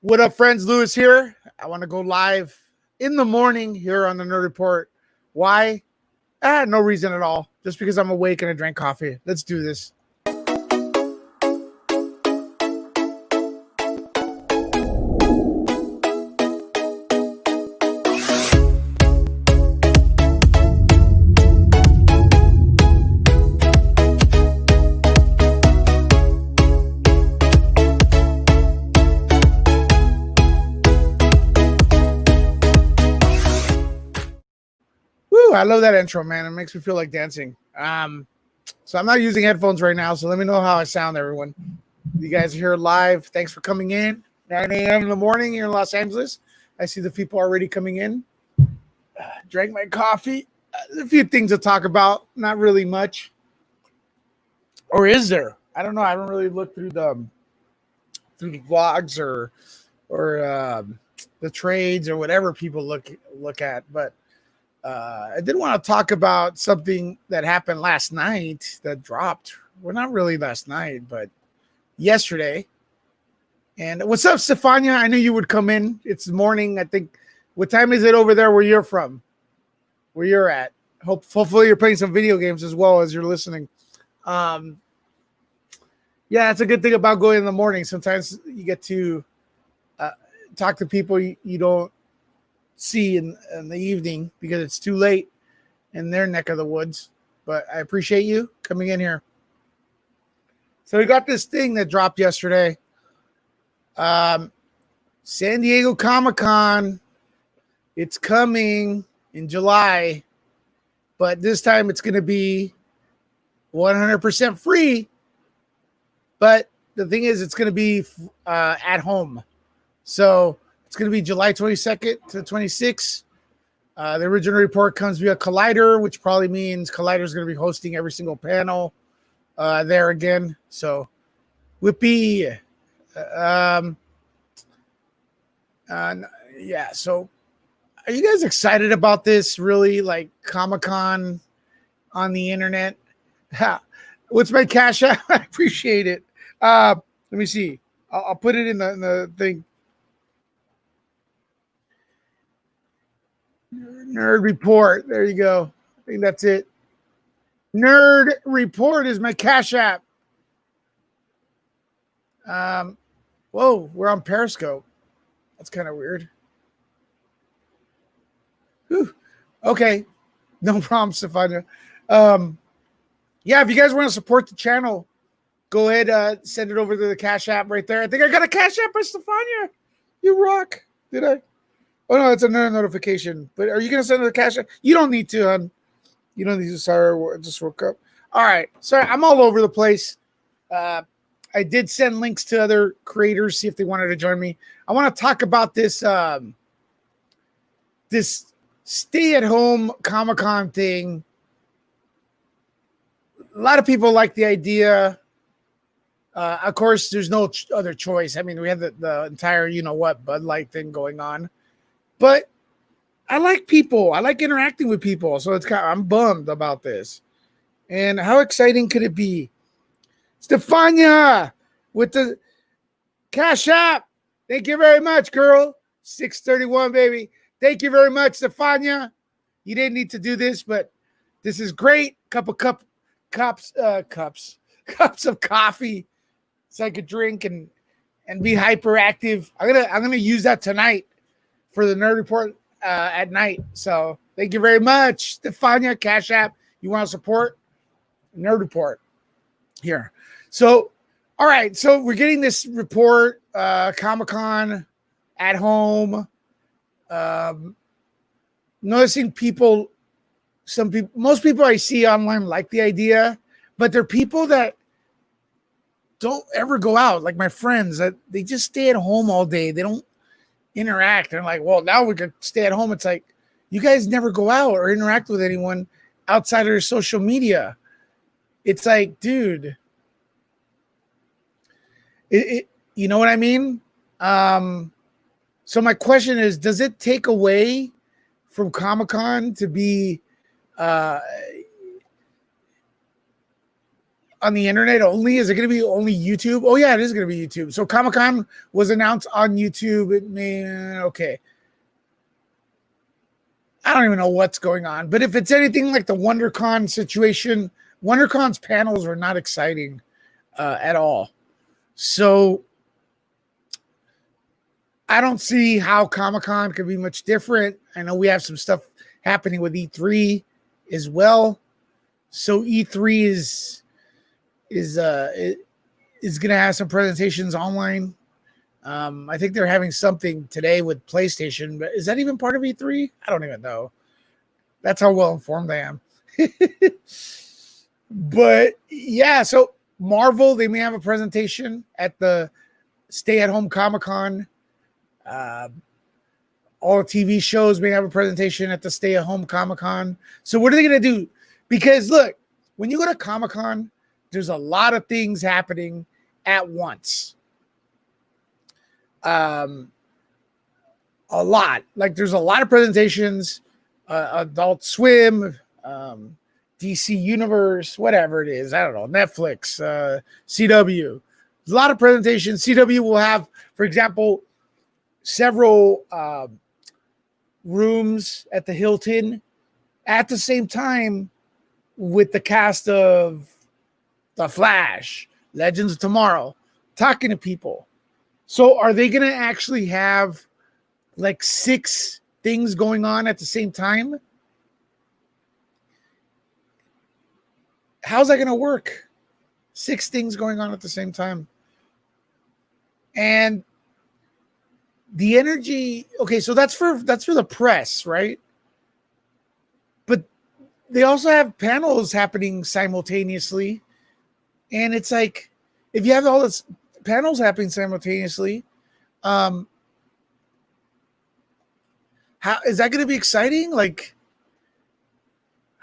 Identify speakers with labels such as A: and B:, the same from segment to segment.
A: What up, friends? Lewis here. I want to go live in the morning here on the Nerd Report. Why? No reason at all. Just because I'm awake and I drank coffee. Let's do this. Woo, I love that intro, man. It makes me feel like dancing. So I'm not using headphones right now, so let me know how I sound, everyone. You guys are here live. Thanks for coming in. 9 a.m. in the morning here in Los Angeles. I see the people already coming in. Drank my coffee. A few things to talk about. Not really much. Or is there? I don't know. I haven't really looked through the vlogs or the trades or whatever people look at, but I did want to talk about something that happened last night that dropped. Well, not really last night, but yesterday. And what's up, Stefania? I knew you would come in. It's morning, I think. What time is it over there where you're from? Where you're at? Hopefully you're playing some video games as well as you're listening. Yeah, it's a good thing about going in the morning. Sometimes you get to talk to people you don't see in the evening because it's too late in their neck of the woods. But I appreciate you coming in here. So we got this thing that dropped yesterday. San Diego Comic-Con. It's coming in July, but this time it's going to be 100% free. But the thing is, it's going to be at home. So it's going to be July 22nd to 26th. The original report comes via Collider, which probably means Collider is going to be hosting every single panel there again. So, whippy. Yeah, so are you guys excited about this? Really, like Comic-Con on the internet? What's my cash app? I appreciate it. Let me see. I'll put it in the thing. Nerd Report. There you go. I think that's it. Nerd Report is my cash app. Whoa, we're on Periscope. That's kind of weird. Whew. Okay. No problem, Stefania. Yeah, if you guys want to support the channel, go ahead, send it over to the cash app right there. I think I got a cash app by Stefania. You rock. Did I? Oh, no, it's another notification. But are you going to send it to cash app? You don't need to, hon. You don't need to. Sorry, I just woke up. All right. Sorry, I'm all over the place. I did send links to other creators, see if they wanted to join me. I want to talk about this this stay-at-home Comic-Con thing. A lot of people like the idea. Of course, there's no other choice. I mean, we have the entire you-know-what Bud Light thing going on. But I like people. I like interacting with people. So I'm bummed about this. And how exciting could it be? Stefania with the cash app. Thank you very much, girl. 631, baby. Thank you very much, Stefania. You didn't need to do this, but this is great. Cups of coffee so I could drink and be hyperactive. I'm gonna use that tonight for the Nerd Report at night. So thank you very much, Stefania. Cash app. You want to support Nerd Report here? So, all right. So we're getting this report, Comic-Con at home. Noticing most people I see online like the idea, but they're people that don't ever go out. Like my friends, that they just stay at home all day. They don't interact. They're like, well, now we can stay at home. It's like, you guys never go out or interact with anyone outside of your social media. It's like, dude, you know what I mean? So my question is, does it take away from Comic-Con to be on the internet only? Is it going to be only YouTube? Oh yeah, it is going to be YouTube. So Comic-Con was announced on YouTube. It may okay. I don't even know what's going on, but if it's anything like the WonderCon situation, WonderCon's panels are not exciting at all. So I don't see how Comic-Con could be much different. I know we have some stuff happening with E3 as well. So E3 is going to have some presentations online. I think they're having something today with PlayStation, but is that even part of E3? I don't even know. That's how well informed I am. But yeah, so Marvel, they may have a presentation at the stay-at-home Comic-Con. All TV shows may have a presentation at the stay-at-home Comic-Con. So what are they going to do? Because look, when you go to Comic-Con, there's a lot of things happening at once. A lot. Like there's a lot of presentations, Adult Swim, DC Universe, whatever it is. I don't know. Netflix, CW. There's a lot of presentations. CW will have, for example, several rooms at the Hilton at the same time with the cast of The Flash, Legends of Tomorrow, talking to people. So are they going to actually have like 6 things going on at the same time? How's that going to work? 6 things going on at the same time. And the energy, okay, so that's for the press, right? But they also have panels happening simultaneously. And it's like, if you have all this panels happening simultaneously, how is that going to be exciting? Like,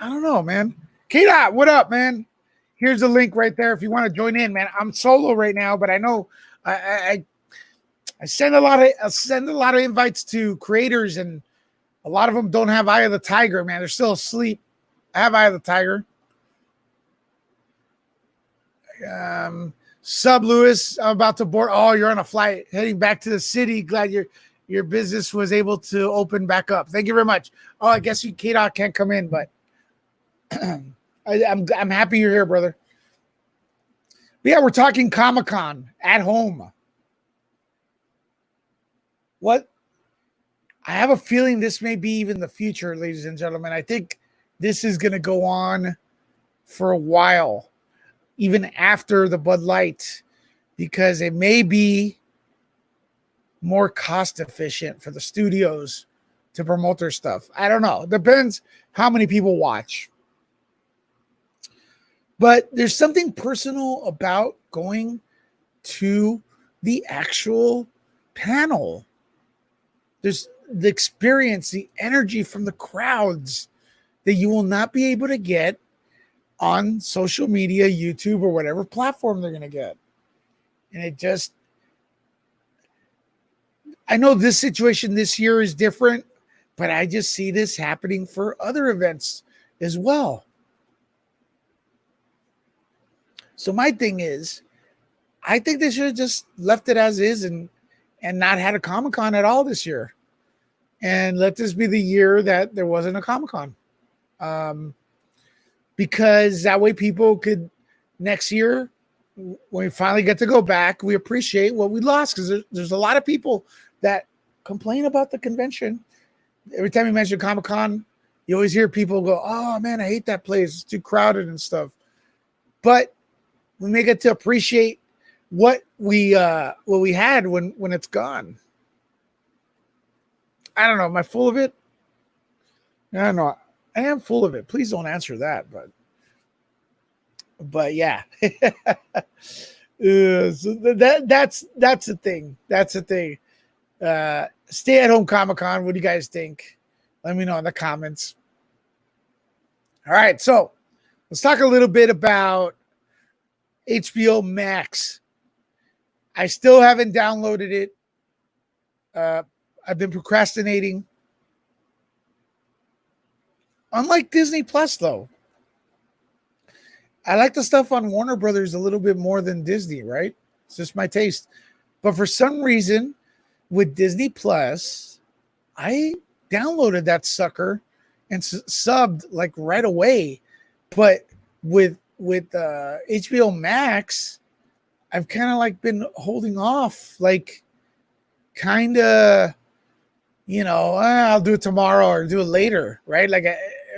A: I don't know, man. K-Dot, what up, man? Here's the link right there if you want to join in, man. I'm solo right now, but I know I send a lot of invites to creators, and a lot of them don't have Eye of the Tiger, man. They're still asleep. I have Eye of the Tiger. Sub Lewis, I'm about to board. Oh, you're on a flight heading back to the city. Glad your business was able to open back up. Thank you very much. Oh, I guess you K-Dot can't come in, but I'm happy you're here, brother. But yeah, we're talking Comic-Con at home. What? I have a feeling this may be even the future, ladies and gentlemen. I think this is going to go on for a while, even after the Bud Light, because it may be more cost efficient for the studios to promote their stuff. I don't know. Depends how many people watch. But there's something personal about going to the actual panel. There's the experience, the energy from the crowds that you will not be able to get on social media, YouTube, or whatever platform they're going to get. And it just, I know this situation this year is different, but I just see this happening for other events as well. So my thing is, I think they should have just left it as is and not had a Comic-Con at all this year. And let this be the year that there wasn't a Comic-Con. Because that way people could, next year, when we finally get to go back, we appreciate what we lost, because there's a lot of people that complain about the convention. Every time you mention Comic-Con, you always hear people go, oh man, I hate that place. It's too crowded and stuff. But we may get to appreciate what we had when it's gone. I don't know. Am I full of it? I don't know. I am full of it. Please don't answer that. But yeah. So that's the thing. That's the thing. Stay at home Comic-Con. What do you guys think? Let me know in the comments. All right. So let's talk a little bit about HBO Max. I still haven't downloaded it. I've been procrastinating. Unlike Disney Plus, though, I like the stuff on Warner Brothers a little bit more than Disney, right? It's just my taste. But for some reason, with Disney Plus, I downloaded that sucker and subbed like right away. But with HBO Max, I've kind of like been holding off, like kind of, I'll do it tomorrow or do it later, right? Like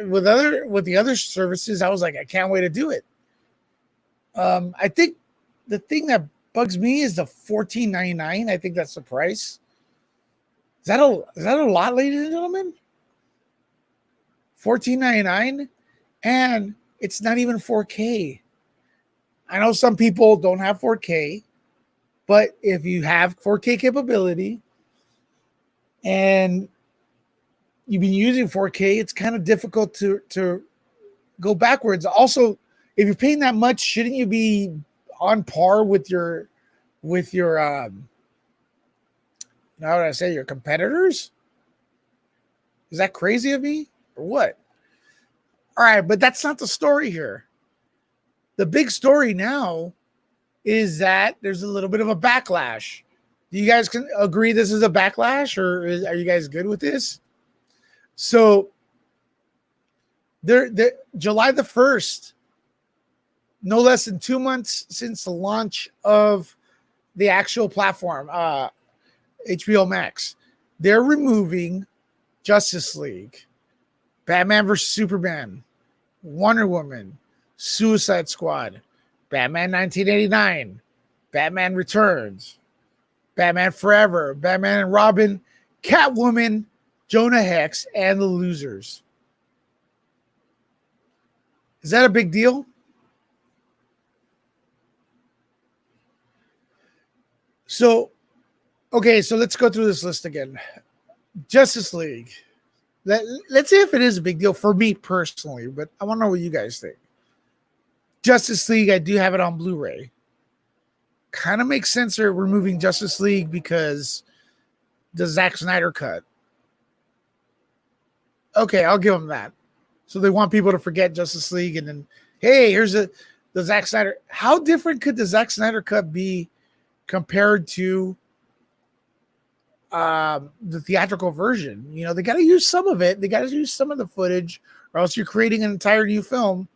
A: with the other services, I was like, I can't wait to do it. I think the thing that bugs me is the $14.99. I think that's the price. Is that a lot, ladies and gentlemen? $14.99, and it's not even 4K. I know some people don't have 4K, but if you have 4K capability and you've been using 4K, it's kind of difficult to go backwards. Also, if you're paying that much, shouldn't you be on par with your how would I say, your competitors? Is that crazy of me or what? All right, but that's not the story here. The big story now is that there's a little bit of a backlash. Do you guys can agree this is a backlash, or are you guys good with this? So, July the 1st, no less than 2 months since the launch of the actual platform, HBO Max, they're removing Justice League, Batman vs. Superman, Wonder Woman, Suicide Squad, Batman 1989, Batman Returns, Batman Forever, Batman and Robin, Catwoman, Jonah Hex, and The Losers. Is that a big deal? So, okay, so let's go through this list again. Justice League. Let's see if it is a big deal for me personally, but I want to know what you guys think. Justice League, I do have it on Blu-ray. Kind of makes sense they're removing Justice League because the Zack Snyder cut. Okay, I'll give them that. So they want people to forget Justice League, and then, hey, here's the Zack Snyder. How different could the Zack Snyder cut be compared to the theatrical version? They got to use some of it. They got to use some of the footage, or else you're creating an entire new film,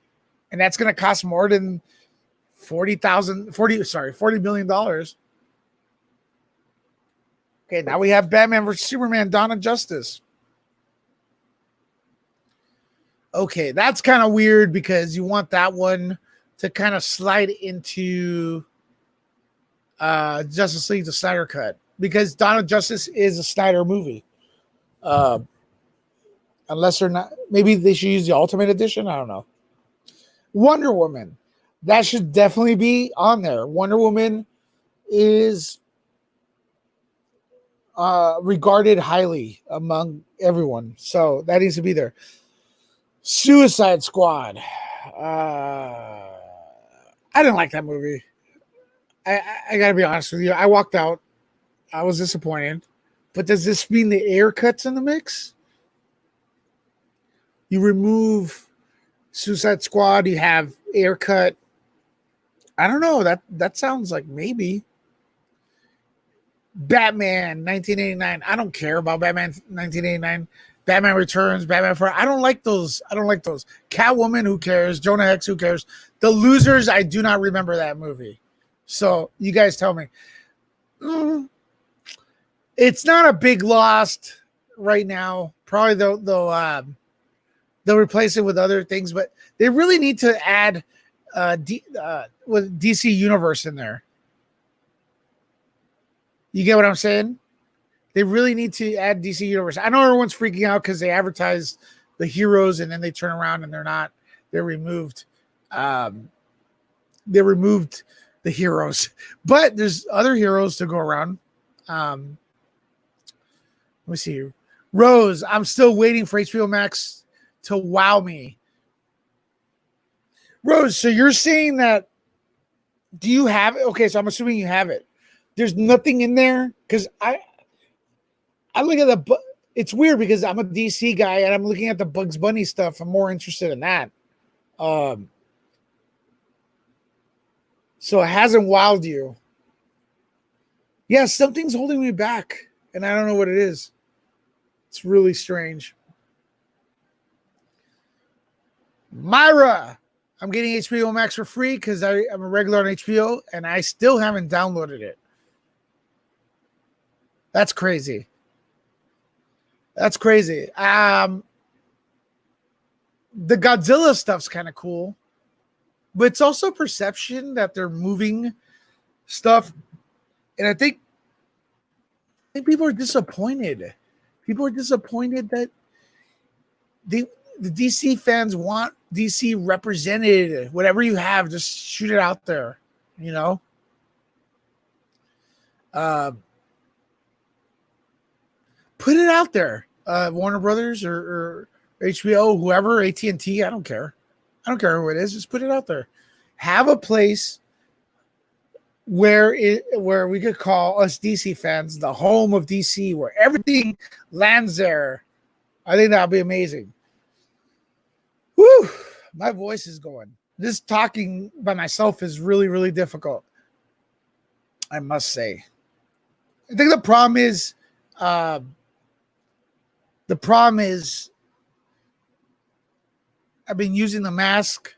A: and that's going to cost more than $40 million. Okay, now we have Batman vs. Superman: Dawn of Justice. Okay, that's kind of weird because you want that one to kind of slide into Justice League, the Snyder cut, because Dawn of Justice is a Snyder movie. Unless they're not, maybe they should use the Ultimate Edition. I don't know. Wonder Woman, that should definitely be on there. Wonder Woman is regarded highly among everyone, so that needs to be there. Suicide Squad. I didn't like that movie. I gotta be honest with you. I walked out. I was disappointed. But does this mean the air cuts in the mix? You remove Suicide Squad, you have air cut. I don't know. That sounds like maybe. Batman 1989. I don't care about Batman 1989. Batman Returns, Batman Forever. I don't like those. Catwoman, who cares? Jonah Hex, who cares? The Losers, I do not remember that movie. So you guys tell me. It's not a big loss right now. Probably they'll replace it with other things, but they really need to add with DC Universe in there. You get what I'm saying? They really need to add DC Universe. I know everyone's freaking out because they advertise the heroes and then they turn around and they're not. They're removed. They removed the heroes, but there's other heroes to go around. Let me see. Rose, I'm still waiting for HBO Max to wow me. Rose, so you're saying that, do you have it? Okay, so I'm assuming you have it. There's nothing in there because I look at it's weird because I'm a DC guy and I'm looking at the Bugs Bunny stuff. I'm more interested in that. So it hasn't wowed you. Yeah, something's holding me back, and I don't know what it is. It's really strange. Myra, I'm getting HBO Max for free because I'm a regular on HBO, and I still haven't downloaded it. That's crazy. That's crazy. The Godzilla stuff's kind of cool, but it's also perception that they're moving stuff, and I think people are disappointed. People are disappointed that the DC fans want DC represented. Whatever you have, just shoot it out there. You know. Put it out there. Warner Brothers or HBO, whoever, AT&T, I don't care. I don't care who it is. Just put it out there. Have a place where we could call us DC fans the home of DC, where everything lands there. I think that'd be amazing. Whew, my voice is going. This talking by myself is really, really difficult, I must say. I think the problem is I've been using the mask,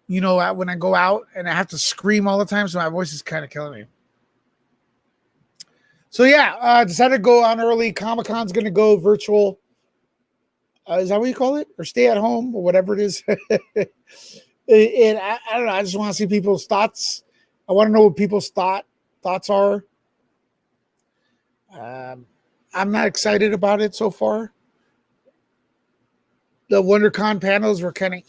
A: when I go out, and I have to scream all the time, so my voice is kind of killing me. So yeah, I decided to go on early. Comic-Con's going to go virtual. Is that what you call it? Or stay at home, or whatever it is. And I don't know. I just want to see people's thoughts. I want to know what people's thoughts are. I'm not excited about it so far. The WonderCon panels were kind of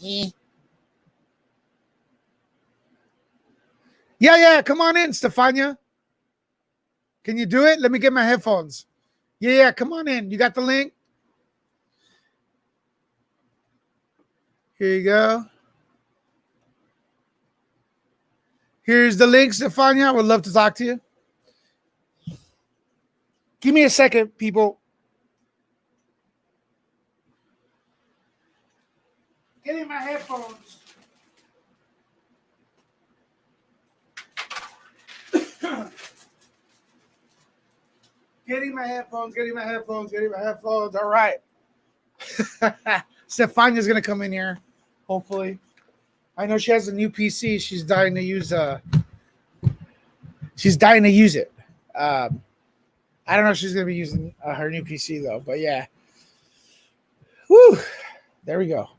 A: Yeah, come on in, Stefania. Can you do it? Let me get my headphones. Yeah, come on in. You got the link? Here you go. Here's the link, Stefania. I would love to talk to you. Give me a second, people. Getting my headphones. Getting my headphones. All right. Stefania's going to come in here, hopefully. I know she has a new PC. She's dying to use it. I don't know if she's going to be using her new PC, though. But, yeah. Whew. There we go.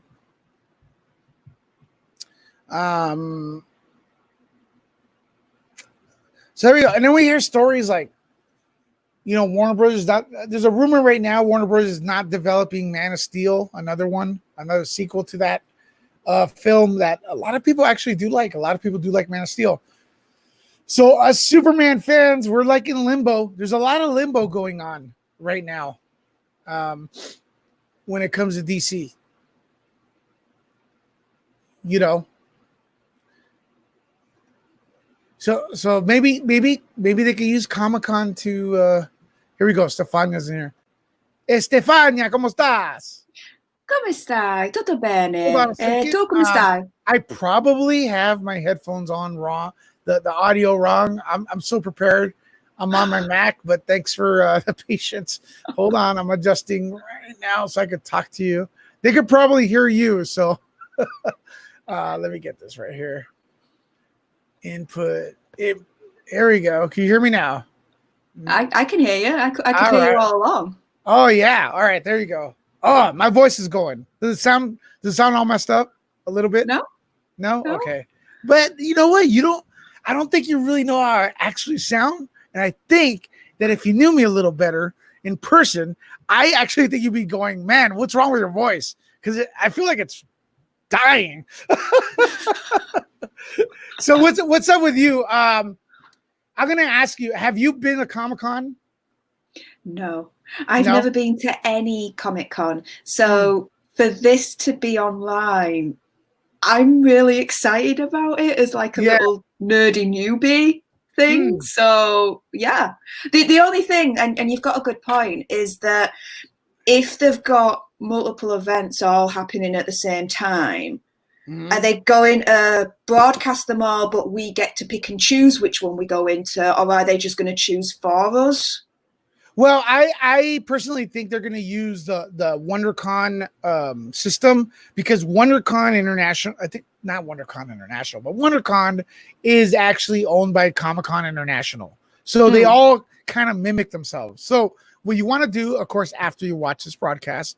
A: So there we go. And then we hear stories like, Warner Bros. There's a rumor right now Warner Bros. Is not developing Man of Steel, another sequel to that film that a lot of people actually do like. A lot of people do like Man of Steel. So us Superman fans, we're like in limbo. There's a lot of limbo going on right now when it comes to DC. So maybe they can use Comic-Con to here we go. Stefania's in here. Stefania, ¿cómo estás?
B: Come stai? Tutto bene? Tu come stai?
A: I probably have my headphones on wrong, the audio wrong. I'm so prepared. I'm on my Mac, but thanks for the patience. Hold on, I'm adjusting right now so I could talk to you. They could probably hear you, so let me get this right here. Input. Here we go. Can you hear me now?
B: I can hear you. I could hear you all along.
A: Oh yeah. All right. There you go. Oh, my voice is going. Does it sound all messed up a little bit? No. Okay. But you know what? I don't think you really know how I actually sound. And I think that if you knew me a little better in person, I actually think you'd be going, man, what's wrong with your voice? Because I feel like it's dying. So what's up with you? I'm going to ask you, have you been to Comic-Con?
B: No, I've never been to any Comic-Con. So for this to be online, I'm really excited about it as like a little nerdy newbie thing. So yeah, the only thing, and you've got a good point, is that if they've got multiple events all happening at the same time, Mm-hmm. Are they going to broadcast them all, but we get to pick and choose which one we go into, or are they just going to choose for us?
A: Well, I personally think they're going to use the WonderCon system, because WonderCon International, I think not WonderCon International, but WonderCon is actually owned by Comic-Con International. So they all kind of mimic themselves. So what you want to do, of course, after you watch this broadcast,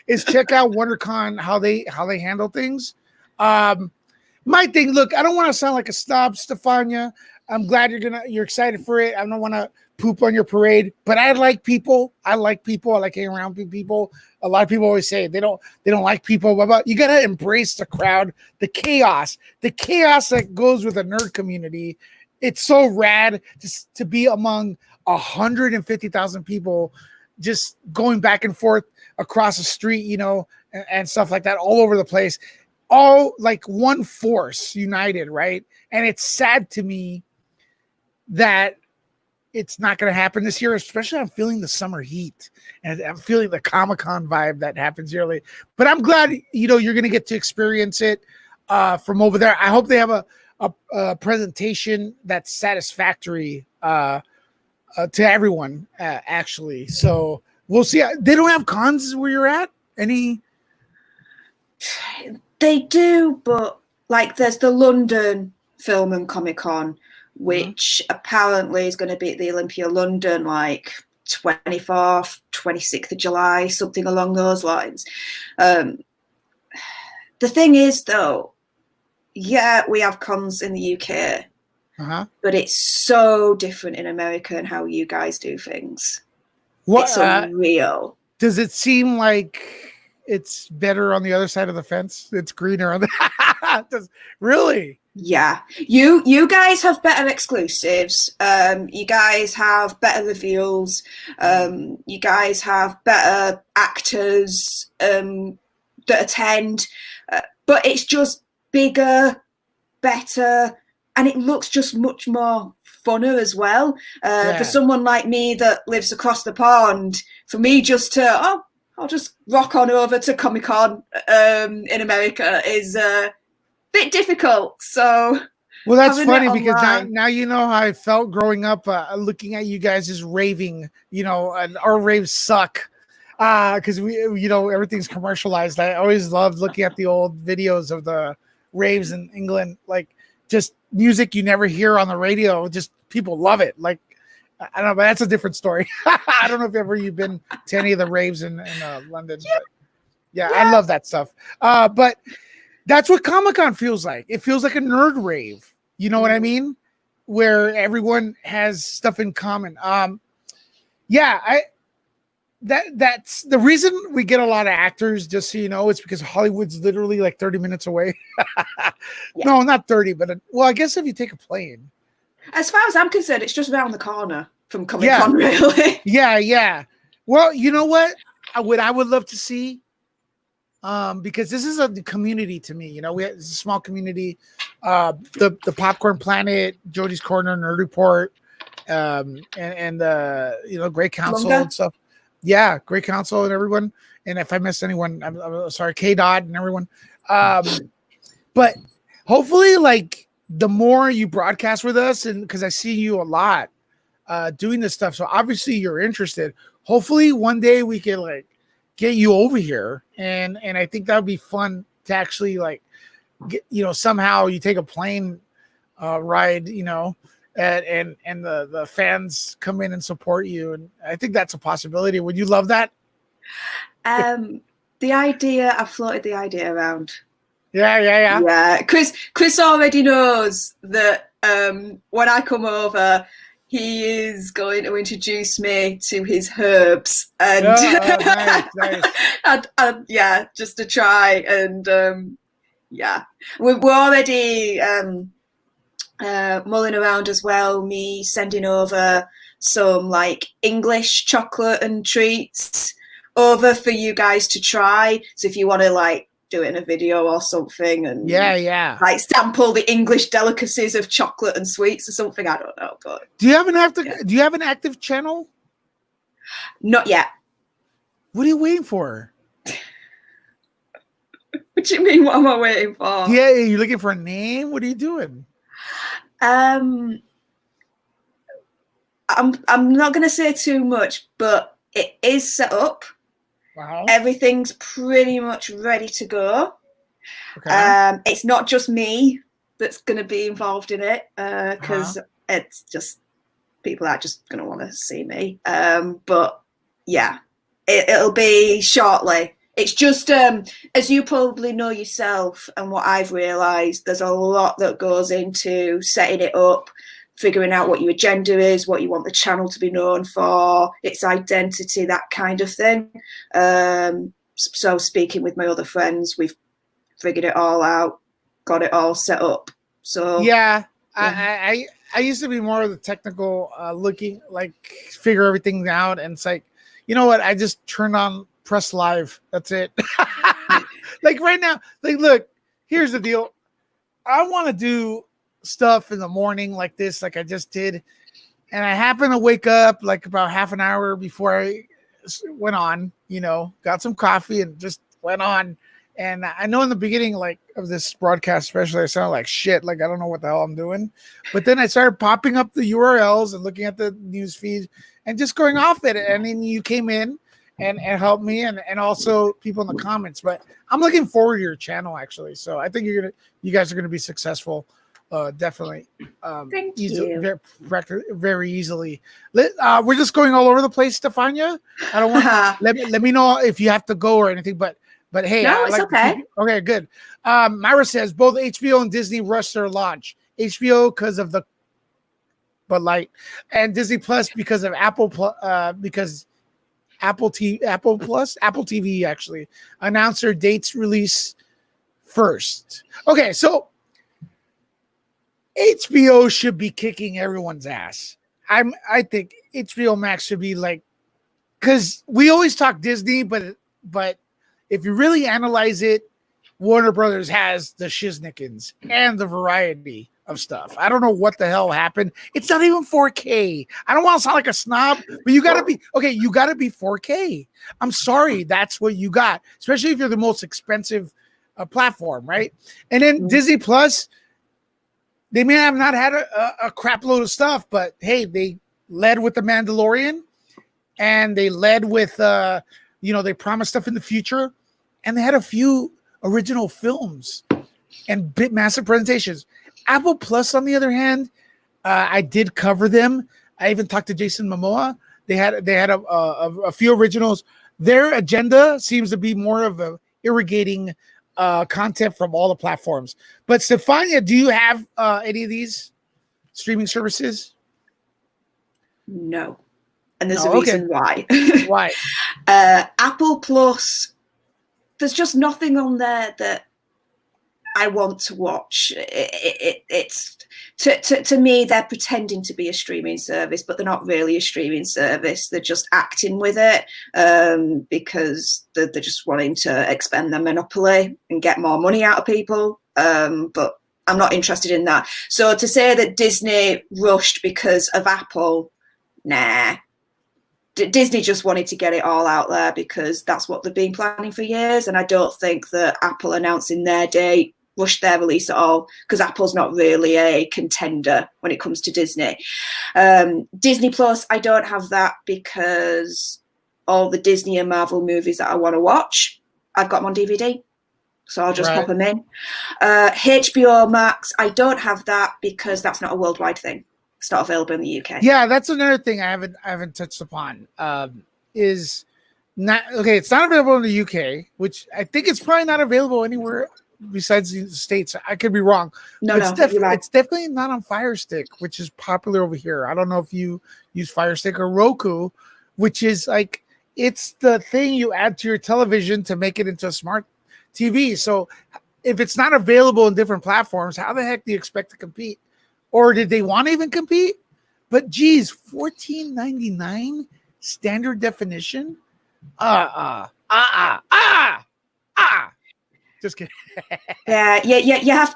A: is check out WonderCon, how they handle things. My thing, look, I don't want to sound like a snob, Stefania. I'm glad you're excited for it. I don't want to poop on your parade, but I like people. I like hanging around people. A lot of people always say they don't like people. Blah, blah. You gotta embrace the crowd, the chaos that goes with a nerd community. It's so rad to be among 150,000 people, just going back and forth across the street, and stuff like that, all over the place, all like one force united, right? And it's sad to me that it's not going to happen this year, especially I'm feeling the summer heat and I'm feeling the Comic-Con vibe that happens yearly. But I'm glad, you're going to get to experience it from over there. I hope they have a presentation that's satisfactory to everyone, actually. So we'll see. They don't have cons where you're at? Any?
B: They do, but like there's the London Film and Comic-Con, which apparently is going to be at the Olympia London, like 24th, 26th of July, something along those lines. The thing is, though, yeah, we have cons in the UK, but it's so different in America and how you guys do things. It's unreal.
A: Does it seem like it's better on the other side of the fence? It's greener on the really?
B: Yeah, you guys have better exclusives. You guys have better reveals. You guys have better actors that attend, but it's just bigger, better, and it looks just much more funner as well. For someone like me that lives across the pond, for me just to I'll just rock on over to Comic-Con in America is bit difficult. So
A: well, that's funny because now you know how I felt growing up looking at you guys as raving, and our raves suck because we everything's commercialized. I always loved looking at the old videos of the raves in England, like just music you never hear on the radio, just people love it. Like I don't know, but that's a different story. I don't know if ever you've been to any of the raves in London. Yeah. Yeah, I love that stuff. But that's what Comic-Con feels like. It feels like a nerd rave. You know what I mean? Where everyone has stuff in common. That's the reason we get a lot of actors, just so you know, it's because Hollywood's literally like 30 minutes away. No, not 30, but I guess if you take a plane.
B: As far as I'm concerned, it's just around the corner from Comic-Con, really.
A: Yeah. Well, you know what? I would love to see, because this is a community to me. It's a small community. The Popcorn Planet, Jody's Corner, Nerd Report, and Great Council and stuff. Yeah, Great Council and everyone. And if I missed anyone, I'm sorry, K-Dot and everyone. But hopefully, like, the more you broadcast with us, and because I see you a lot doing this stuff, so obviously you're interested. Hopefully one day we can like get you over here, and I think that would be fun to actually like get, somehow you take a plane ride, and the fans come in and support you, and I think that's a possibility. Would you love that?
B: I've floated the idea around.
A: Yeah.
B: Chris already knows that when I come over, he is going to introduce me to his herbs, and
A: nice.
B: just to try. And we're already mulling around as well. Me sending over some like English chocolate and treats over for you guys to try. So if you want to like do it in a video or something, and like sample the English delicacies of chocolate and sweets or something, I don't know. But
A: do you have an active channel?
B: Not yet.
A: What are you waiting for?
B: do you mean? What am I waiting for?
A: Yeah, you're looking for a name. What are you doing?
B: I'm not going to say too much, but it is set up.
A: Wow.
B: Everything's pretty much ready to go.
A: Okay.
B: It's not just me that's going to be involved in it, because it's just people are just going to want to see me. But yeah, it'll be shortly. It's just, as you probably know yourself, and what I've realised, there's a lot that goes into setting it up, figuring out what your agenda is, what you want the channel to be known for, its identity, that kind of thing. So speaking with my other friends, we've figured it all out, got it all set up. So
A: yeah. I used to be more of the technical looking, like figure everything out, and it's like, you know what? I just turned on press live. That's it. Like right now, like look, here's the deal. I want to do stuff in the morning like this, like I just did, and I happen to wake up like about half an hour before I went on. Got some coffee and just went on. And I know in the beginning, like of this broadcast, especially, I sounded like shit. Like I don't know what the hell I'm doing. But then I started popping up the URLs and looking at the news feed and just going off it. And then you came in and helped me, and also people in the comments. But I'm looking forward to your channel actually. So I think you guys are gonna be successful. Definitely.
B: Thank you.
A: Very easily. We're just going all over the place, Stefania. I don't want let me know if you have to go or anything, but hey,
B: no, it's okay.
A: Okay, good. Myra says both HBO and Disney rushed their launch. HBO because of the Bud Light, and Disney Plus because of Apple because Apple TV actually announced their dates release first. Okay, so HBO should be kicking everyone's ass. I think HBO Max should be like, because we always talk Disney, but if you really analyze it, Warner Brothers has the Shiznikins and the variety of stuff. I don't know what the hell happened. It's not even 4K. I don't want to sound like a snob, but you got to be, okay, you got to be 4K. I'm sorry, that's what you got, especially if you're the most expensive platform, right? And then Disney Plus, they may have not had a crap load of stuff, but hey, they led with The Mandalorian, and they led with, they promised stuff in the future, and they had a few original films and massive presentations. Apple Plus, on the other hand, I did cover them. I even talked to Jason Momoa. They had a few originals. Their agenda seems to be more of a irrigating content from all the platforms. But Stefania, do you have any of these streaming services?
B: No. And there's a reason why.
A: Why?
B: Apple Plus, there's just nothing on there that I want to watch. It's to me, they're pretending to be a streaming service, but they're not really a streaming service. They're just acting with it because they're just wanting to expand their monopoly and get more money out of people. But I'm not interested in that. So to say that Disney rushed because of Apple, nah. Disney just wanted to get it all out there because that's what they've been planning for years. And I don't think that Apple announcing their date rushed their release at all, because Apple's not really a contender when it comes to Disney. Disney Plus, I don't have that because all the Disney and Marvel movies that I want to watch, I've got them on DVD. So I'll just pop them in. HBO Max, I don't have that because that's not a worldwide thing. It's not available in the UK.
A: Yeah, that's another thing I haven't touched upon. Is not okay. It's not available in the UK, which I think it's probably not available anywhere besides the States. I could be wrong.
B: No,
A: it's definitely not on Fire Stick, which is popular over here. I don't know if you use Fire Stick or Roku, which is like, it's the thing you add to your television to make it into a smart TV. So if it's not available in different platforms, how the heck do you expect to compete? Or did they want to even compete? But geez, $14.99 standard definition. Just kidding.
B: Yeah. You have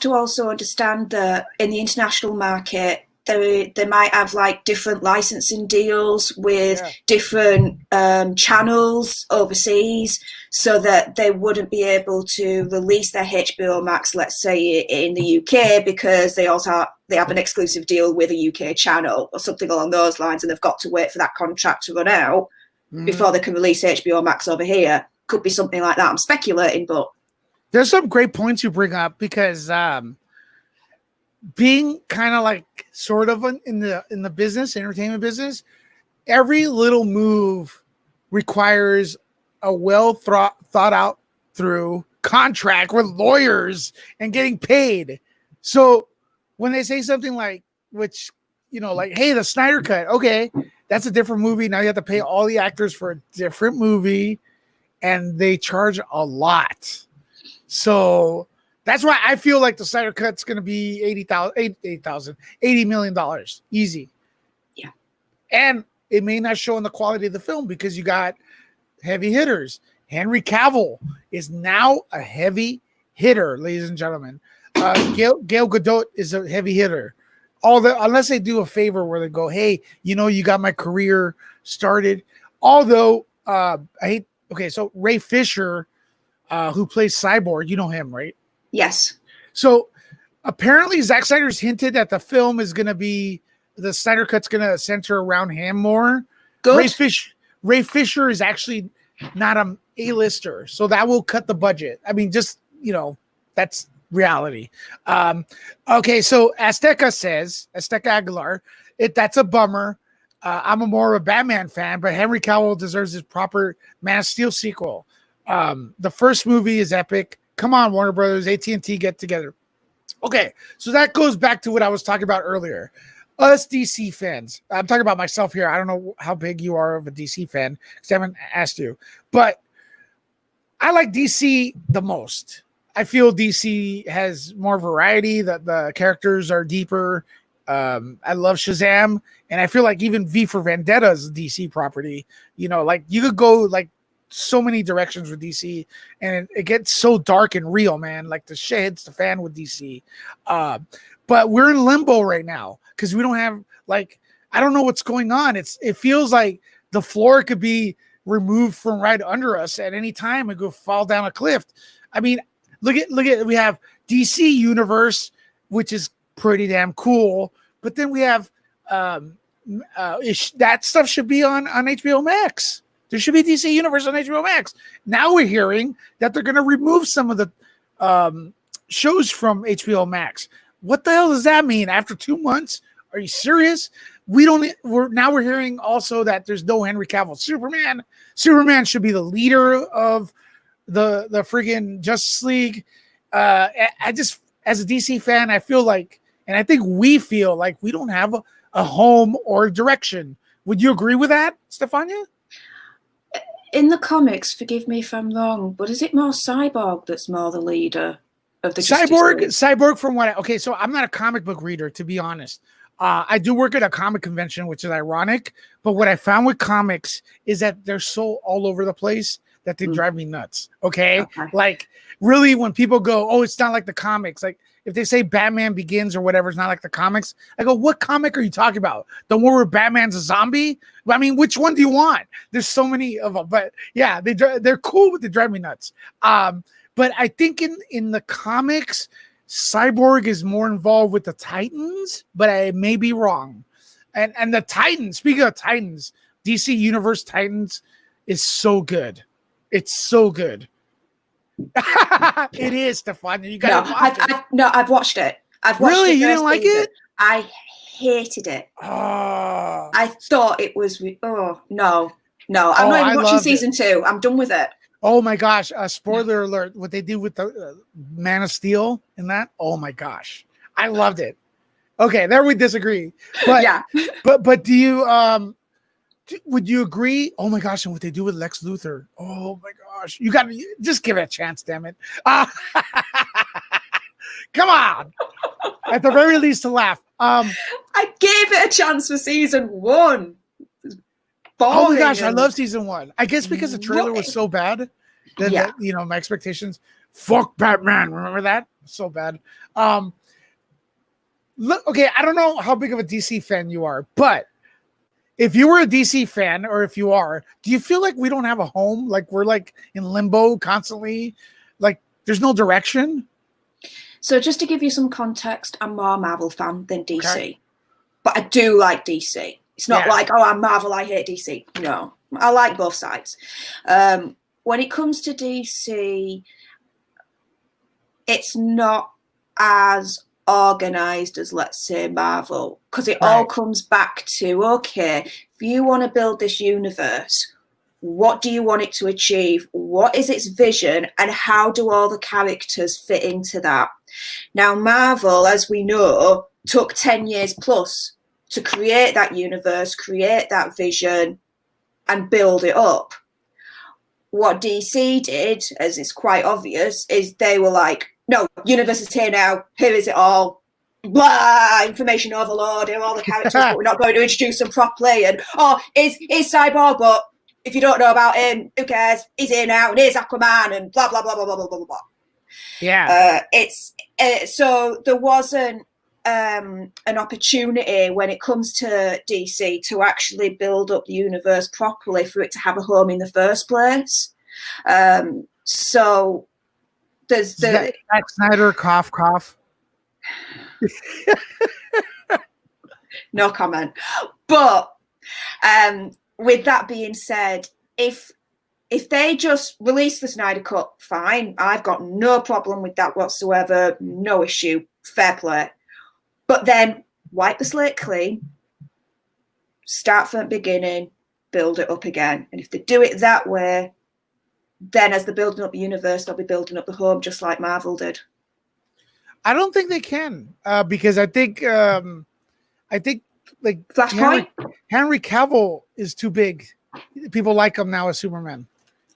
B: to also understand that in the international market, they might have like different licensing deals with different channels overseas, so that they wouldn't be able to release their HBO Max, let's say in the UK, because they have an exclusive deal with a UK channel or something along those lines, and they've got to wait for that contract to run out before they can release HBO Max over here. Could be something like that. I'm speculating, but
A: there's some great points you bring up, because being kind of like sort of in the business, entertainment business, every little move requires a well thought out through contract with lawyers and getting paid. So when they say something like, which, like, hey, the Snyder Cut, okay, that's a different movie. Now you have to pay all the actors for a different movie, and they charge a lot. So that's why I feel like the Snyder Cut's going to be $80 million easy.
B: Yeah.
A: And it may not show in the quality of the film, because you got heavy hitters. Henry Cavill is now a heavy hitter, ladies and gentlemen. Gal Gadot is a heavy hitter. Unless they do a favor where they go, hey, you got my career started. Although so Ray Fisher, who plays Cyborg, you know him, right?
B: Yes.
A: So apparently Zack Snyder's hinted that the film is going to be, the Snyder Cut's going to center around him more.
B: Good.
A: Ray Fisher is actually not an A-lister, so that will cut the budget. I mean, just, that's reality. Okay, so Azteca Aguilar, that's a bummer. I'm more of a Batman fan, but Henry Cavill deserves his proper Man of Steel sequel. The first movie is epic. Come on, Warner Brothers, AT&T, get together. Okay, so that goes back to what I was talking about earlier. Us DC fans, I'm talking about myself here. I don't know how big you are of a DC fan, because I haven't asked you. But I like DC the most. I feel DC has more variety, that the characters are deeper. I love Shazam, and I feel like even V for Vendetta is a DC property. Like you could go like so many directions with DC, and it gets so dark and real, man. Like the shit hits the fan with DC. But we're in limbo right now, because we don't have, like, I don't know what's going on. It feels like the floor could be removed from right under us at any time and go fall down a cliff. I mean, look at we have DC Universe, which is pretty damn cool, but then we have that stuff should be on HBO Max. There should be DC Universe on HBO Max. Now we're hearing that they're going to remove some of the shows from HBO Max. What the hell does that mean? After 2 months? Are you serious? We're hearing also that there's no Henry Cavill Superman. Superman should be the leader of the friggin' Justice League. I just, as a DC fan, I feel like, and I think we feel like we don't have a home or direction. Would you agree with that, Stefania?
B: In the comics, forgive me if I'm wrong, but is it more Cyborg that's more the leader of the
A: Cyborg from what so I'm not a comic book reader, to be honest. I do work at a comic convention, which is ironic, but what I found with comics is that they're so all over the place that they drive me nuts. Okay. Like, really, when people go, oh, it's not like the comics, like if they say Batman Begins or whatever, it's not like the comics, I go, what comic are you talking about? The one where Batman's a zombie? I mean, which one do you want? There's so many of them, but yeah, they're cool, but they drive me nuts. But I think in the comics, Cyborg is more involved with the Titans, but I may be wrong. And the Titans, speaking of Titans, DC Universe Titans is so good. It's so good. It is, Stefania. You gotta watch it.
B: I've watched it. I've watched
A: really?
B: it.
A: You didn't like it?
B: I hated it.
A: Oh.
B: I thought it was. Oh no. I'm not even watching season 2. I'm done with it.
A: Oh my gosh! Spoiler alert! What they do with the Man of Steel in that? Oh my gosh! I loved it. Okay, there we disagree. But
B: yeah.
A: But do you would you agree? Oh my gosh! And what they do with Lex Luthor? Oh my gosh! You got to just give it a chance, damn it! Come on! At the very least, to laugh.
B: I gave it a chance for season 1.
A: Oh my gosh, I love season 1. I guess because the trailer was so bad that my expectations. Fuck Batman. Remember that? So bad. look, okay, I don't know how big of a DC fan you are, but if you were a DC fan, or if you are, do you feel like we don't have a home? Like we're like in limbo constantly? Like there's no direction?
B: So just to give you some context, I'm more a Marvel fan than DC.
A: Okay.
B: But I do like DC. It's not like, oh, I'm Marvel, I hate DC. No, I like both sides. When it comes to DC, it's not as organized as, let's say, Marvel, because it all comes back to, okay, if you want to build this universe, what do you want it to achieve? What is its vision? And how do all the characters fit into that? Now, Marvel, as we know, took 10 years plus to create that universe, create that vision, and build it up. What DC did, as it's quite obvious, is they were like, no, universe is here now, here is it all. Blah, information overload, here are all the characters, but we're not going to introduce them properly. And, oh, is Cyborg, but if you don't know about him, who cares? He's here now, and here's Aquaman, and blah, blah, blah, blah, blah, blah, blah, blah.
A: Yeah.
B: So there wasn't an opportunity when it comes to DC to actually build up the universe properly for it to have a home in the first place. So there's the
A: Zack Snyder, cough, cough.
B: No comment. But with that being said, if they just release the Snyder Cut, fine. I've got no problem with that whatsoever. No issue. Fair play. But then wipe the slate clean, start from the beginning, build it up again. And if they do it that way, then as they're building up the universe, they'll be building up the home just like Marvel did.
A: I don't think they can, because I think like Henry Cavill is too big. People like him now as Superman.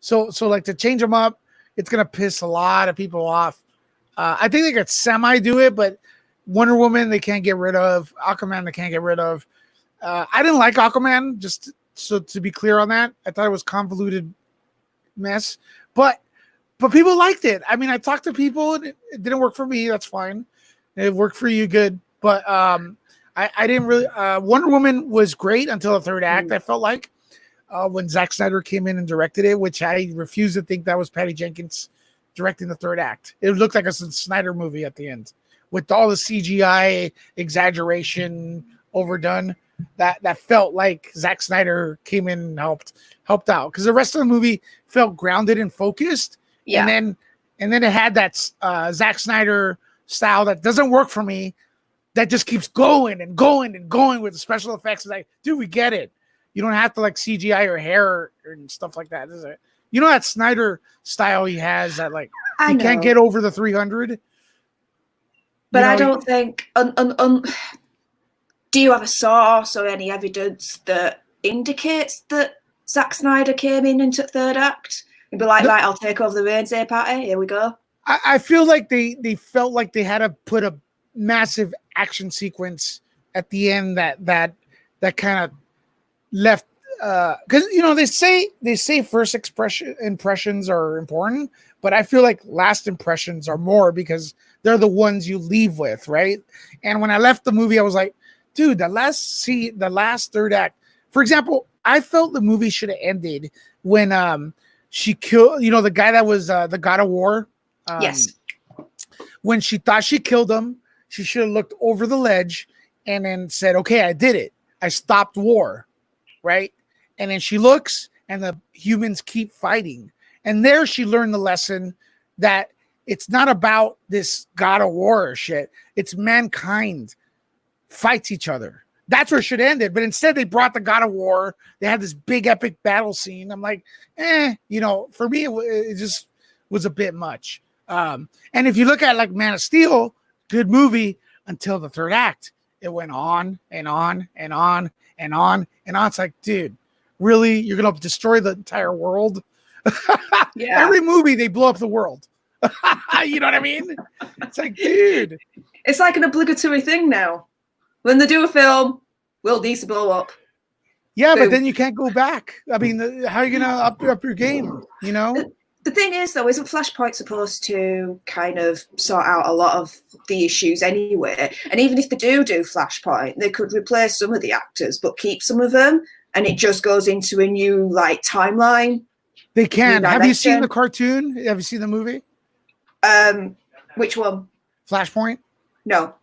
A: So like to change him up, it's gonna piss a lot of people off. I think they could semi do it, but Wonder Woman they can't get rid of. Aquaman they can't get rid of. I didn't like Aquaman, just so to be clear on that. I thought it was convoluted mess, but people liked it. I mean, I talked to people and it didn't work for me. That's fine. It worked for you, good. But I didn't really. Wonder Woman was great until the third act. I felt like when Zack Snyder came in and directed it, which I refuse to think that was Patty Jenkins directing the third act. It looked like a Snyder movie at the end with all the CGI exaggeration overdone. That felt like Zack Snyder came in and helped out, because the rest of the movie felt grounded and focused. Yeah. And then it had that Zack Snyder style that doesn't work for me, that just keeps going and going and going with the special effects. It's like, dude, we get it. You don't have to like CGI your hair and stuff like that, is it? You know that Snyder style he has that like he can't get over the 300.
B: But I don't think. Do you have a source or any evidence that indicates that Zack Snyder came in and took third act and be like, right, I'll take over the reins here, Patty. Here we go.
A: I feel like they felt like they had to put a massive action sequence at the end that kind of left, because they say first impressions are important, but I feel like last impressions are more, because they're the ones you leave with, right? And when I left the movie, I was like, dude, the last third act, for example, I felt the movie should have ended when she killed, the guy that was the God of War.
B: Yes.
A: When she thought she killed him, she should have looked over the ledge and then said, okay, I did it. I stopped war, right? And then she looks and the humans keep fighting. And there she learned the lesson that it's not about this God of War shit. It's mankind fights each other. That's where it should have ended. But instead they brought the God of War. They had this big epic battle scene. I'm like, for me, it just was a bit much. And if you look at like Man of Steel, good movie until the third act. It went on and on and on and on and on. It's like, dude, really? You're going to destroy the entire world? Yeah. Every movie, they blow up the world. You know what I mean? It's like, dude.
B: It's like an obligatory thing now. When they do a film, world needs to blow up.
A: Yeah, boom. But then you can't go back. I mean, how are you going to up your game,
B: The thing is, though, isn't Flashpoint supposed to kind of sort out a lot of the issues anyway? And even if they do Flashpoint, they could replace some of the actors, but keep some of them, and it just goes into a new like timeline.
A: They can. Have you seen the cartoon? Have you seen the movie?
B: Which one?
A: Flashpoint?
B: No.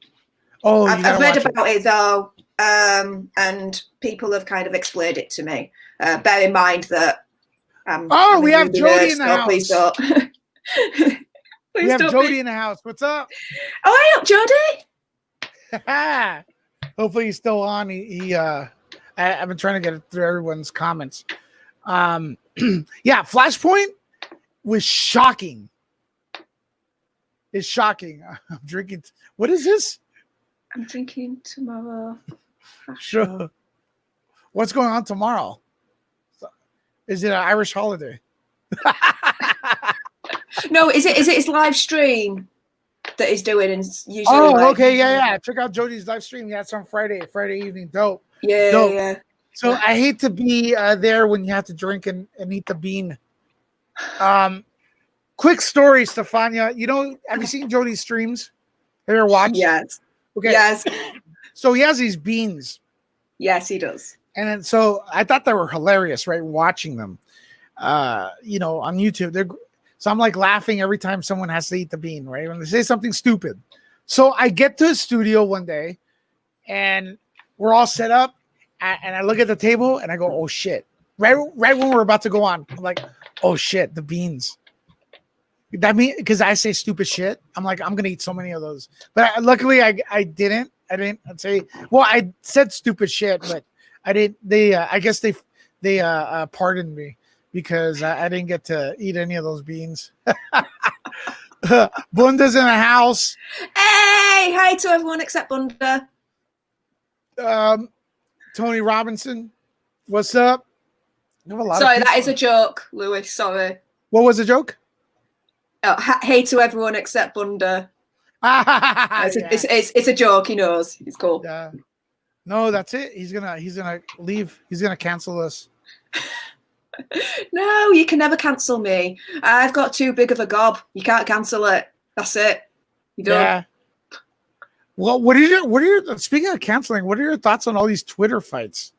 A: Oh,
B: I've read about it though, and people have kind of explained it to me. Bear in mind that.
A: We have Jody in the house.
B: Please don't.
A: We have Jody in the house. What's up?
B: Oh, hi up,
A: Jody. Hopefully he's still on. I've been trying to get through everyone's comments. Yeah, Flashpoint was shocking. It's shocking. I'm drinking. What is this?
B: I'm drinking tomorrow.
A: Sure. What's going on tomorrow? Is it an Irish holiday?
B: No, is it his live stream that he's doing? And usually
A: okay, yeah. Check out Jody's live stream. Yeah, it's on Friday evening. Dope.
B: Yeah,
A: Dope.
B: yeah.
A: So I hate to be there when you have to drink and eat the bean. Quick story, Stefania. Have you seen Jody's streams? Have you ever watched?
B: Yes.
A: Okay.
B: Yes. So
A: he has these beans.
B: Yes, he does.
A: And then, so I thought they were hilarious, right? Watching them, on YouTube. So I'm like laughing every time someone has to eat the bean, right? When they say something stupid. So I get to the studio one day and we're all set up and I look at the table and I go, oh shit. Right when we're about to go on, I'm like, oh shit, the beans. That means because I say stupid shit. I'm like, I'm going to eat so many of those. But luckily I didn't. I'd say, well, I said stupid shit, but I didn't. I guess they pardoned me because I didn't get to eat any of those beans. Bunda's in the house.
B: Hey, hi to everyone except Bunda.
A: Tony Robinson, what's up?
B: Sorry, that is a joke, Lewis. Sorry.
A: What was the joke?
B: Oh, hey to everyone except Bunda. It's a joke. He knows. It's cool.
A: Yeah. No, that's it. He's gonna leave. He's gonna cancel us.
B: No, you can never cancel me. I've got too big of a gob. You can't cancel it. That's it. You don't. Yeah.
A: Well, what are your speaking of canceling, what are your thoughts on all these Twitter fights?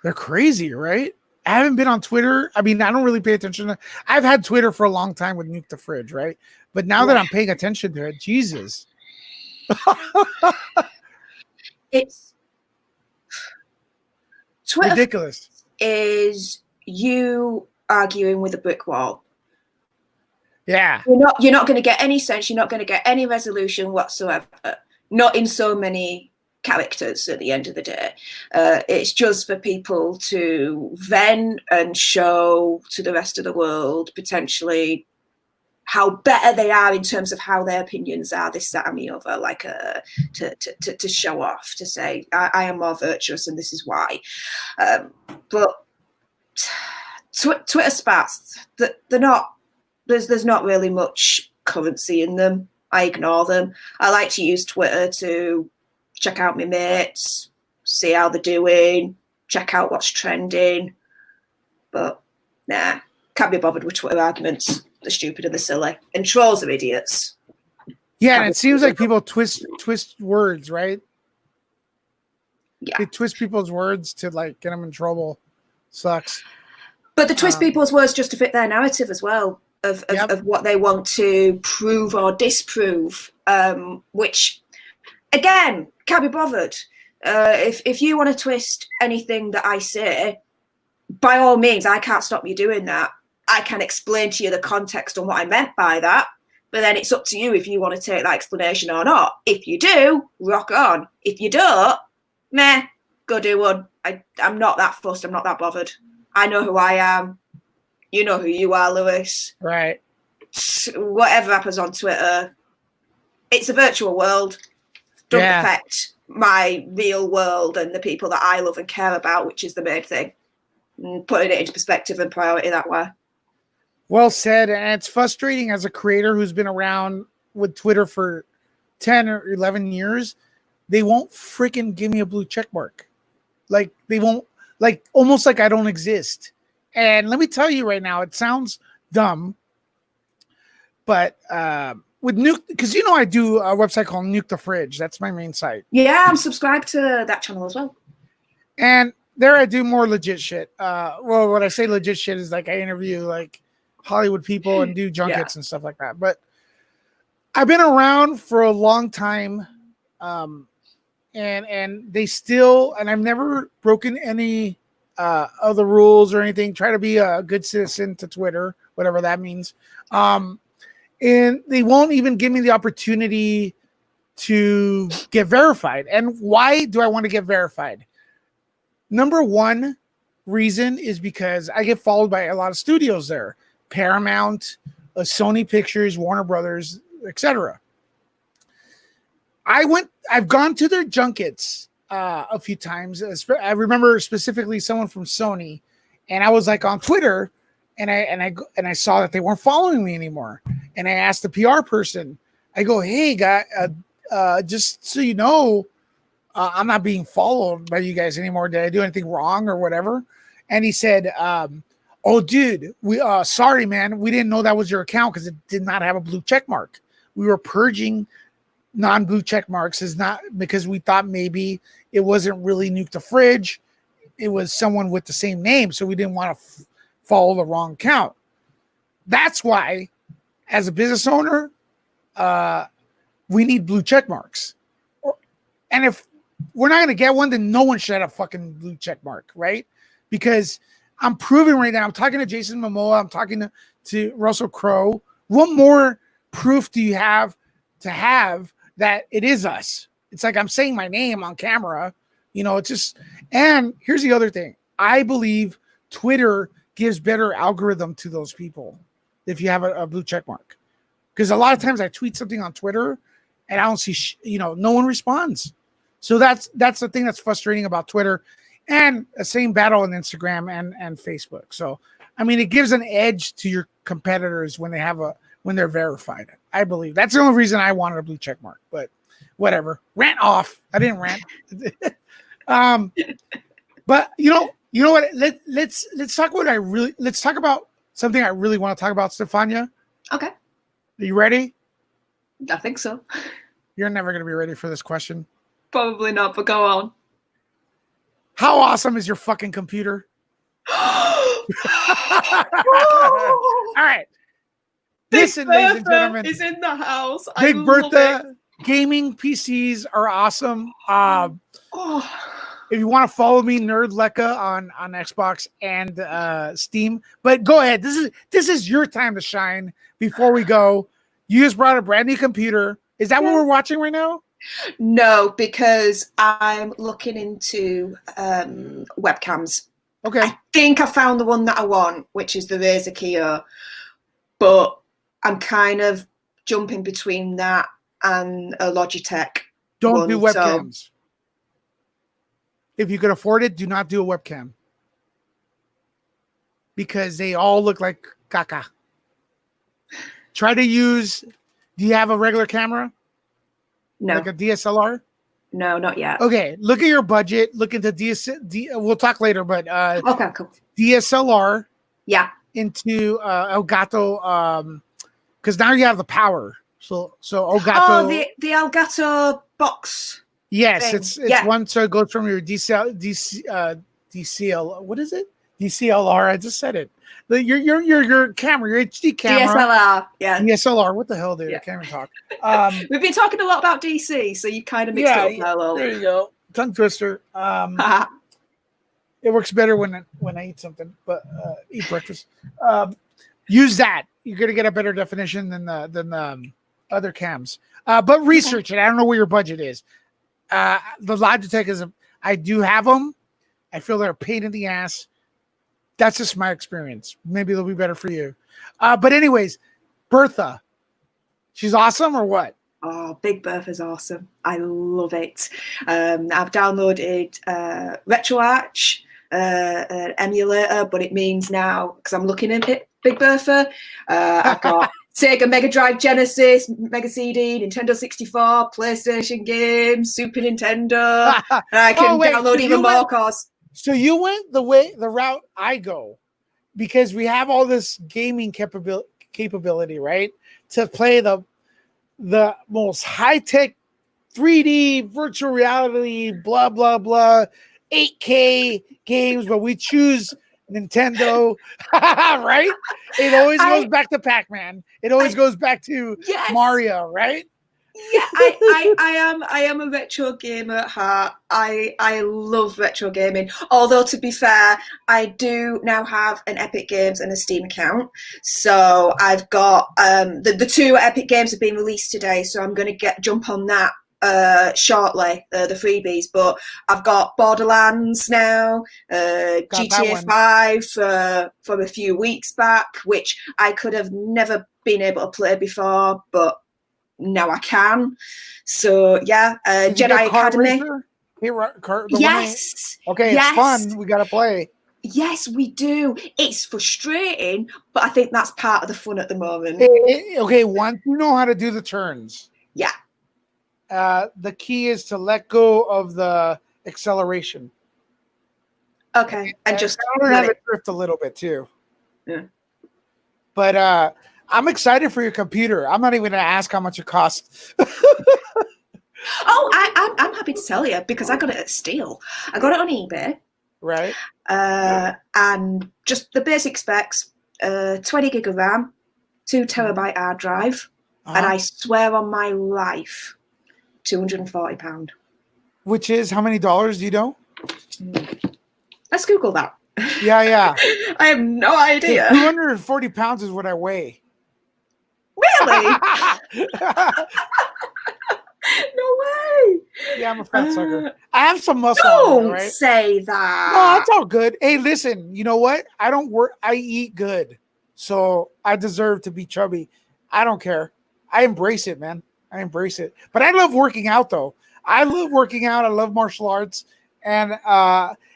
A: They're crazy, right? I haven't been on Twitter. I mean, I don't really pay attention. I've had Twitter for a long time with Nuke the Fridge, right? But now that I'm paying attention to it, Jesus.
B: It's Twitter
A: ridiculous.
B: Is you arguing with a brick wall.
A: Yeah.
B: You're not going to get any sense. You're not going to get any resolution whatsoever. Not in so many characters at the end of the day. It's just for people to vent and show to the rest of the world potentially how better they are in terms of how their opinions are, this, that, and the other, like to show off, to say, I am more virtuous and this is why. But Twitter spats, they're not, there's not really much currency in them. I ignore them. I like to use Twitter to check out my mates, see how they're doing, check out what's trending. But nah, can't be bothered with Twitter arguments. They're stupid and they're silly. And trolls are idiots.
A: Yeah, and it seems like people twist words, right?
B: Yeah.
A: They twist people's words to like get them in trouble. Sucks.
B: But they twist people's words just to fit their narrative as well of what they want to prove or disprove, which, again, can't be bothered. If you want to twist anything that I say, by all means, I can't stop you doing that. I can explain to you the context on what I meant by that, but then it's up to you if you want to take that explanation or not. If you do, rock on. If you don't, meh, go do one. I'm not that fussed. I'm not that bothered. I know who I am. You know who you are, Lewis.
A: Right.
B: Whatever happens on Twitter, it's a virtual world. Don't affect my real world and the people that I love and care about, which is the main thing. And putting it into perspective and priority that way.
A: Well said. And it's frustrating as a creator who's been around with Twitter for 10 or 11 years. They won't freaking give me a blue check mark. Like they won't, like almost like I don't exist. And let me tell you right now, it sounds dumb, but with Nuke, because I do a website called Nuke the Fridge. That's my main site.
B: Yeah, I'm subscribed to that channel as well.
A: And there I do more legit shit. Well, when I say legit shit is like I interview like Hollywood people and do junkets and stuff like that. But I've been around for a long time, and they still, and I've never broken any of the rules or anything. Try to be a good citizen to Twitter, whatever that means. And they won't even give me the opportunity to get verified. And why do I want to get verified? Number one reason is because I get followed by a lot of studios there. Paramount, Sony Pictures, Warner Brothers, etc. I've gone to their junkets a few times. I remember specifically someone from Sony, and I was like on Twitter, and I saw that they weren't following me anymore. And I asked the PR person, I go, "Hey, guy, just so you know, I'm not being followed by you guys anymore. Did I do anything wrong or whatever?" And he said, "Oh, dude, we sorry, man. We didn't know that was your account because it did not have a blue check mark. We were purging non-blue check marks is not because we thought maybe it wasn't really Nuke the Fridge. It was someone with the same name, so we didn't want to follow the wrong account. That's why, as a business owner, we need blue check marks. And if we're not going to get one, then no one should have a fucking blue check mark, right? Because I'm proving right now, I'm talking to Jason Momoa, I'm talking to Russell Crowe. What more proof do you have to have that it is us? It's like I'm saying my name on camera. It's just, and here's the other thing. I believe Twitter gives better algorithm to those people if you have a blue check mark. Because a lot of times I tweet something on Twitter and I don't see, no one responds. So that's the thing that's frustrating about Twitter, and the same battle on Instagram and Facebook. So, I mean, it gives an edge to your competitors when they're verified. I believe that's the only reason I wanted a blue check mark, but whatever. Rant off. I didn't rant. But you know what? Let's talk let's talk about something I really want to talk about, Stefania.
B: Okay.
A: Are you ready?
B: I think so.
A: You're never going to be ready for this question.
B: Probably not, but go on.
A: How awesome is your fucking computer? All right. Listen, ladies and gentlemen.
B: Is in the house.
A: Big Bertha gaming PCs are awesome. If you want to follow me, Nerd Lecca on Xbox and Steam. But go ahead. This is your time to shine. Before we go, you just brought a brand new computer. Is that what we're watching right now?
B: No, because I'm looking into webcams.
A: Okay.
B: I think I found the one that I want, which is the Razer Kiyo. But I'm kind of jumping between that and a Logitech.
A: Don't do webcams. So. If you can afford it, do not do a webcam. Because they all look like caca. Try to use, do you have a regular camera?
B: No.
A: Like a DSLR?
B: No, not yet.
A: Okay, look at your budget. Look into we'll talk later, but
B: okay, cool.
A: DSLR.
B: Yeah.
A: Into Elgato, because now you have the power. So Elgato.
B: Oh, the Elgato box.
A: Yes,
B: thing.
A: it's one. So it goes from your DCL. What is it? DCLR. I just said it. Your camera, your HD camera.
B: DSLR. Yeah.
A: DSLR. What the hell, dude? I can't even talk.
B: We've been talking a lot about DC, so you kind of mixed it up now a little.
A: There you go. Tongue twister. It works better when I eat something, but eat breakfast. Use that. You're gonna get a better definition than the other cams. But research it. I don't know what your budget is. The Logitech I do have them. I feel they're a pain in the ass. That's just my experience. Maybe they'll be better for you. But anyways, Bertha, she's awesome or what?
B: Oh, Big Bertha's awesome. I love it. I've downloaded RetroArch, an emulator, but it means now, because I'm looking at it, Big Bertha, I've got Sega Mega Drive, Genesis, Mega CD, Nintendo 64, PlayStation games, Super Nintendo, and I can download even more, cause.
A: So you went the route I go. because we have all this gaming capability, right? To play the most high-tech 3D virtual reality, blah, blah, blah, 8K games, but we choose Nintendo, right? It always goes back to Pac-Man. It always goes back to Mario, right?
B: Yeah, I am a retro gamer at heart. I love retro gaming. Although to be fair, I do now have an Epic Games and a Steam account. So I've got the two Epic Games have been released today, so I'm going to jump on that shortly, the freebies. But I've got Borderlands now, GTA 5 from a few weeks back, which I could have never been able to play before, but now I can. So yeah, Jedi Academy.
A: Yes. Okay, it's fun. We gotta play.
B: Yes, we do. It's frustrating, but I think that's part of the fun at the moment.
A: Okay, once you know how to do the turns.
B: Yeah.
A: The key is to let go of the acceleration.
B: Okay, and just
A: have it drift a little bit too.
B: Yeah.
A: But I'm excited for your computer. I'm not even going to ask how much it costs.
B: I'm happy to tell you because I got it at Steele. I got it on eBay.
A: Right.
B: And just the basic specs, 20 gig of RAM, 2 terabyte hard drive, and I swear on my life, £240.
A: Which is how many dollars do you know?
B: Let's Google that.
A: Yeah.
B: I have no idea.
A: 240 pounds is what I weigh.
B: Really? No way.
A: Yeah, I'm a fat sucker. I have some muscle.
B: Don't
A: right?
B: say that.
A: No, it's all good. Hey, listen, you know what? I don't work. I eat good. So I deserve to be chubby. I don't care. I embrace it, man. I embrace it. But I love working out, though. I love working out. I love martial arts. And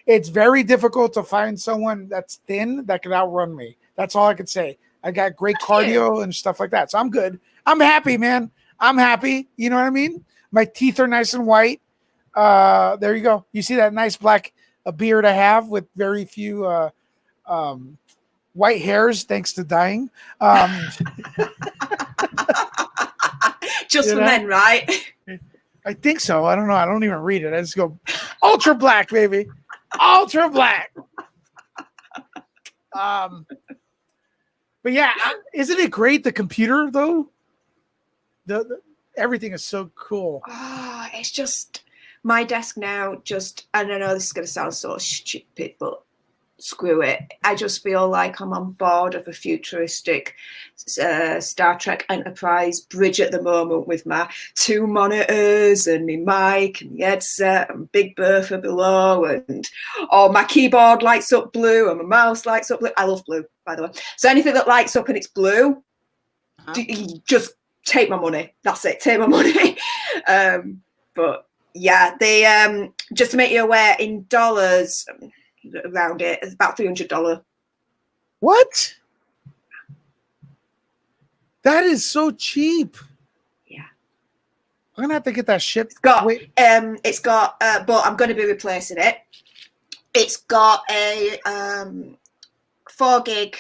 A: it's very difficult to find someone that's thin that can outrun me. That's all I could say. I got great cardio and stuff like that. So I'm good. I'm happy, man. I'm happy. You know what I mean? My teeth are nice and white. There you go. You see that nice black beard I have with very few white hairs thanks to dyeing.
B: Just for men, right?
A: I think so. I don't know. I don't even read it. I just go ultra black, baby. Ultra black. But yeah, isn't it great? The computer, though, the everything is so cool.
B: It's just my desk now. Just, and I know this is going to sound so stupid, but screw it. I just feel like I'm on board of a futuristic Star Trek Enterprise bridge at the moment with my 2 monitors and my mic and the headset and Big Bertha below, and my keyboard lights up blue and my mouse lights up blue. I love blue, by the way. So anything that lights up and it's blue, just take my money. That's it. Take my money. But yeah, they just to make you aware, in dollars around it's about $300.
A: What? That is so cheap.
B: Yeah,
A: I'm gonna have to get that shipped.
B: It's got but I'm going to be replacing it. It's got a 4 gig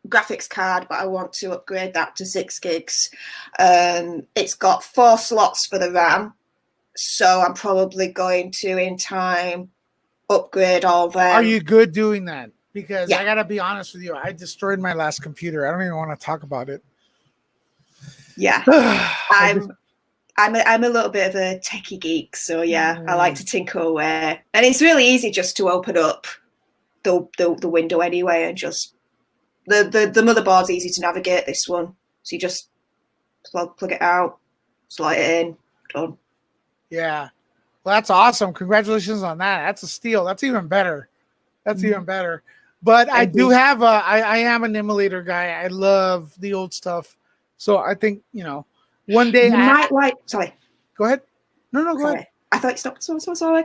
B: graphics card, but I want to upgrade that to 6 gigs. It's got 4 slots for the RAM, so I'm probably going to, in time, upgrade all them.
A: Are you good doing that? Because I gotta be honest with you, I destroyed my last computer. I don't even want to talk about it.
B: Yeah, I'm a little bit of a techie geek, so yeah, I like to tinker away, and it's really easy just to open up the window anyway, and just the motherboard's easy to navigate. This one, so you just plug it out, slide it in, done.
A: Yeah. Well, that's awesome. Congratulations on that. That's a steal. That's even better. Even better. But I do have I am an emulator guy. I love the old stuff. So I think, one day
B: sorry.
A: Go ahead. No, go ahead.
B: I thought you stopped. So sorry.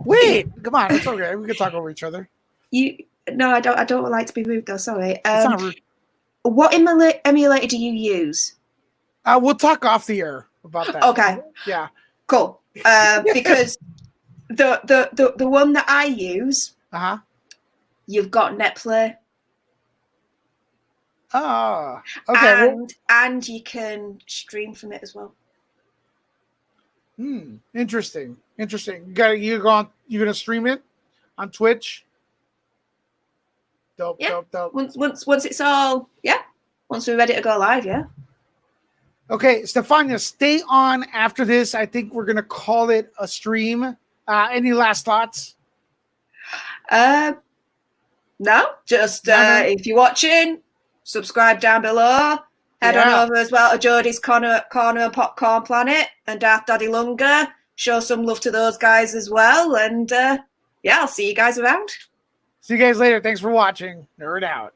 A: Wait, come on. It's okay. We can talk over each other.
B: No, I don't like to be rude though. Sorry.
A: It's not rude.
B: What emulator do you use?
A: We'll talk off the air about that.
B: Okay.
A: Yeah.
B: Cool. Because the one that I use, you've got Netplay.
A: Oh, okay.
B: And you can stream from it as well.
A: Interesting. You're gonna stream it on Twitch? Dope.
B: Once it's all, once we're ready to go live,
A: Okay, Stefania, stay on after this. I think we're gonna call it a stream. Any last thoughts?
B: No, just if you're watching, subscribe down below. Head on over as well to Jodie's Corner and Popcorn Planet and Darth Daddy Lunga. Show some love to those guys as well. And I'll see you guys around.
A: See you guys later. Thanks for watching. Nerd out.